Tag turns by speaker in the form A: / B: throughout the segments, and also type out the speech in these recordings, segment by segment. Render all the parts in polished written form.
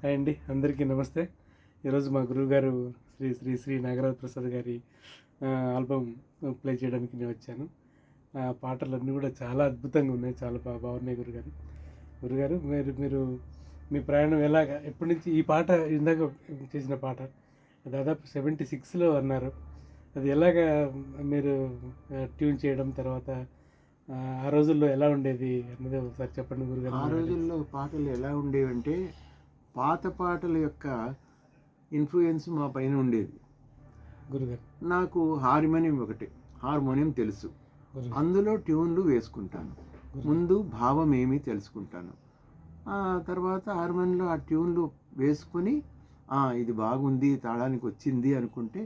A: Hi అండి, అందరికీ నమస్తే. ఈరోజు మా గురువుగారు శ్రీ శ్రీ శ్రీ నాగరాజ ప్రసాద్ గారి ఆల్బమ్ ప్లే చేయడానికి నేను వచ్చాను. పాటలన్నీ కూడా చాలా అద్భుతంగా ఉన్నాయి, చాలా బాగున్నాయి. గురుగారు మీరు మీరు మీ ప్రయాణం ఎలాగా, ఎప్పటి నుంచి ఈ పాట ఇందాక చేసిన పాట దాదాపు 76లో అన్నారు. అది ఎలాగా మీరు ట్యూన్ చేయడం, తర్వాత ఆ రోజుల్లో ఎలా ఉండేది అన్నది ఒకసారి చెప్పండి గురుగారు.
B: ఆ రోజుల్లో పాటలు ఎలా ఉండేవంటే, పాత పాటల యొక్క ఇన్ఫ్లుయెన్స్ మా పైన ఉండేది.
A: గురుగారు
B: నాకు హార్మోనియం తెలుసు, అందులో ట్యూన్లు వేసుకుంటాను. ముందు భావం ఏమీ తెలుసుకుంటాను, ఆ తర్వాత హార్మోనియంలో ఆ ట్యూన్లు వేసుకొని ఇది బాగుంది, తాళానికి వచ్చింది అనుకుంటే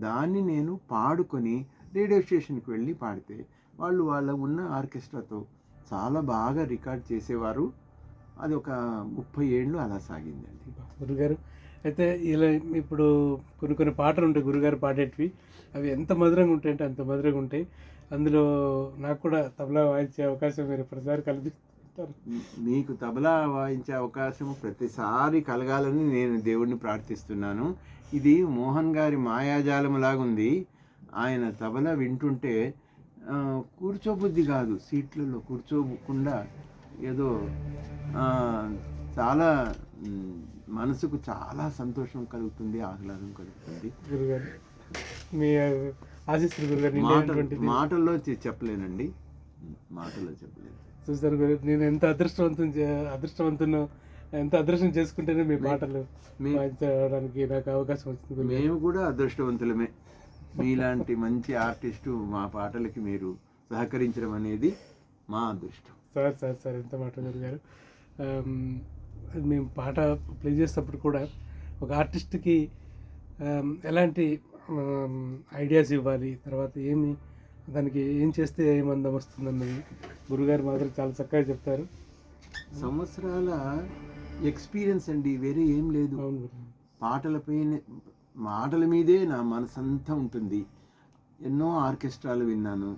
B: దాన్ని నేను పాడుకొని రేడియో స్టేషన్కి వెళ్ళి పాడితే వాళ్ళు ఉన్న ఆర్కెస్ట్రాతో చాలా బాగా రికార్డ్ చేసేవారు. అది ఒక 30 ఏళ్ళు అలా సాగిందండి.
A: గురుగారు అయితే ఇలా ఇప్పుడు కొన్ని పాటలు ఉంటాయి గురుగారు పాడేటివి, అవి ఎంత మధురంగా ఉంటాయి అంటే అంత మధురంగా ఉంటాయి. అందులో నాకు కూడా తబలా వాయించే అవకాశం మీరు ప్రతిసారి కల్పిస్తారు.
B: మీకు తబలా వాయించే అవకాశం ప్రతిసారి కలగాలని నేను దేవుడిని ప్రార్థిస్తున్నాను. ఇది మోహన్ గారి మాయాజాలంలాగా ఉంది. ఆయన తబలా వింటుంటే కూర్చోబుద్ధి కాదు, సీట్లలో కూర్చోకుండా ఏదో చాలా మనసుకు చాలా సంతోషం కలుగుతుంది, ఆహ్లాదం కలుగుతుంది.
A: గురుగారు మీ ఆశీస్సులు గురుగారు
B: మాటల్లో చెప్పలేనండి, మాటల్లో చెప్పలేను.
A: చూస్తారు గురు, నేను ఎంత అదృష్టవంతును, ఎంత అదృష్టం చేసుకుంటేనే మీ పాటలు వాయించడానికి నాకు అవకాశం వచ్చింది.
B: మేము కూడా అదృష్టవంతులమే. మీలాంటి మంచి ఆర్టిస్టు మా పాటలకి మీరు సహకరించడం అనేది మా అదృష్టం.
A: సార్ ఎంత మాట గారు. మేము పాట ప్లే చేసేటప్పుడు కూడా ఒక ఆర్టిస్ట్కి ఎలాంటి ఐడియాస్ ఇవ్వాలి, తర్వాత దానికి ఏం చేస్తే ఏం అందం వస్తుందన్నది గురుగారు మాత్రం చాలా చక్కగా చెప్తారు.
B: సంవత్సరాల ఎక్స్పీరియన్స్ అండి, వేరే ఏం లేదు. మాటల మీదే నా మనసంతా ఉంటుంది. ఎన్నో ఆర్కెస్ట్రాలు విన్నాను.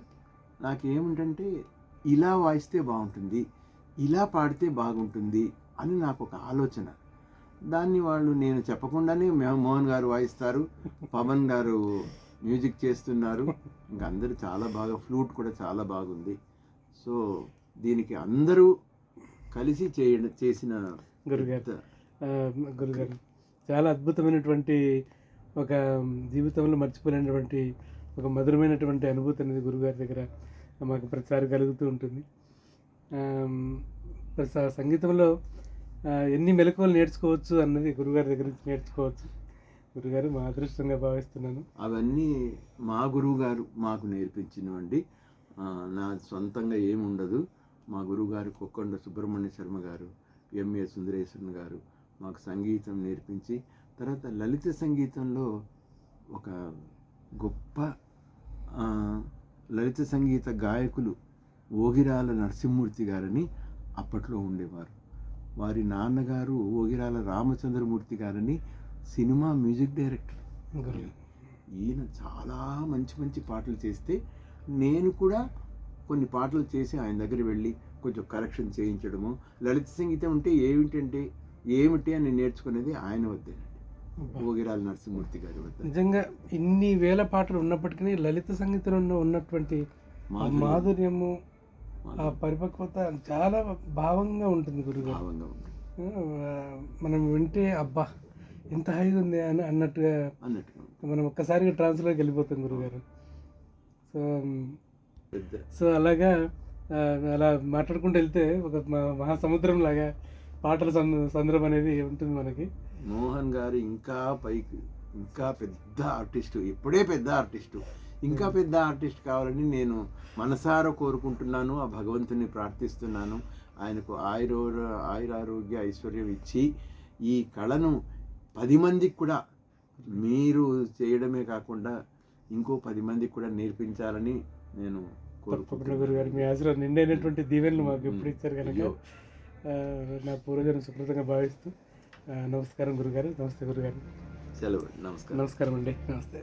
B: నాకేమిటంటే ఇలా వాయిస్తే బాగుంటుంది, ఇలా పాడితే బాగుంటుంది అని నాకు ఒక ఆలోచన. దాన్ని నేను చెప్పకుండానే మోహన్ గారు వాయిస్తారు, పవన్ గారు మ్యూజిక్ చేస్తున్నారు, ఇంకా అందరూ చాలా బాగా, ఫ్లూట్ కూడా చాలా బాగుంది. సో దీనికి అందరూ కలిసి చేసిన
A: గురుగారు చాలా అద్భుతమైనటువంటి, ఒక జీవితంలో మర్చిపోలేనటువంటి ఒక మధురమైనటువంటి అనుభూతి అనేది గురుగారి దగ్గర మాకు ప్రతిసారి కలుగుతూ ఉంటుంది. సంగీతంలో ఎన్ని మెలకువలు నేర్చుకోవచ్చు అన్నది గురుగారి దగ్గర నుంచి నేర్చుకోవచ్చు. గురుగారు మా అదృష్టంగా భావిస్తున్నాను.
B: అవన్నీ మా గురువు గారు మాకు నేర్పించినవండి. నా సొంతంగా ఏముండదు. మా గురువుగారు కొక్కొండ సుబ్రహ్మణ్య శర్మ గారు, ఎంఏ సుందరేశ్వరన్ గారు మాకు సంగీతం నేర్పించి, తర్వాత లలిత సంగీతంలో ఒక గొప్ప లలిత సంగీత గాయకులు ఓగిరాల నరసింహమూర్తి గారని అప్పట్లో ఉండేవారు. వారి నాన్నగారు ఓగిరాల రామచంద్రమూర్తి గారని సినిమా మ్యూజిక్ డైరెక్టర్. ఈయన చాలా మంచి మంచి పాటలు చేస్తే నేను కూడా కొన్ని పాటలు చేసి ఆయన దగ్గర వెళ్ళి కొంచెం కరెక్షన్ చేయించడము. లలిత సంగీతం అంటే ఏమిటి అని నేర్చుకునేది ఆయన వద్దేనండి, ఓగిరాల నరసింహమూర్తి గారి వద్ద.
A: నిజంగా ఇన్ని వేల పాటలు ఉన్నప్పటికీ లలిత సంగీతంలో ఉన్నటువంటి మాధుర్యము, ఆ పరిపక్వత చాలా భావంగా ఉంటుంది గురుగారు. మనం వింటే అబ్బా ఎంత హైగా ఉంది అని అన్నట్టుగా మనం ఒక్కసారిగా ట్రాన్స్లోకి వెళ్ళిపోతాం గురుగారు. సో అలాగా అలా మాట్లాడుకుంటూ వెళ్తే ఒక మహాసముద్రం లాగా పాటల సందర్భం అనేది ఉంటుంది మనకి.
B: మోహన్ గారు ఇంకా పెద్ద ఆర్టిస్టు, ఇప్పుడే పెద్ద ఆర్టిస్టు, ఇంకా పెద్ద ఆర్టిస్ట్ కావాలని నేను మనసారా కోరుకుంటున్నాను. ఆ భగవంతుని ప్రార్థిస్తున్నాను. ఆయనకు ఆయురారోగ్య ఐశ్వర్యం ఇచ్చి ఈ కళను 10 మందికి కూడా మీరు చేయడమే కాకుండా ఇంకో 10 మందికి కూడా నేర్పించాలని నేను
A: కోరుకుంటున్నాను. గురుగారు మీ ఆశీర్వాదం నిండైనటువంటి దీవెనలు మాకు ఎప్పుడు ఇచ్చారు కనుక నా పూర్వజన్మ సుకృతంగా భావిస్తూ నమస్కారం గురుగారు. నమస్తే గురుగారు.
B: సెలవు. నమస్కారం
A: అండి. నమస్తే.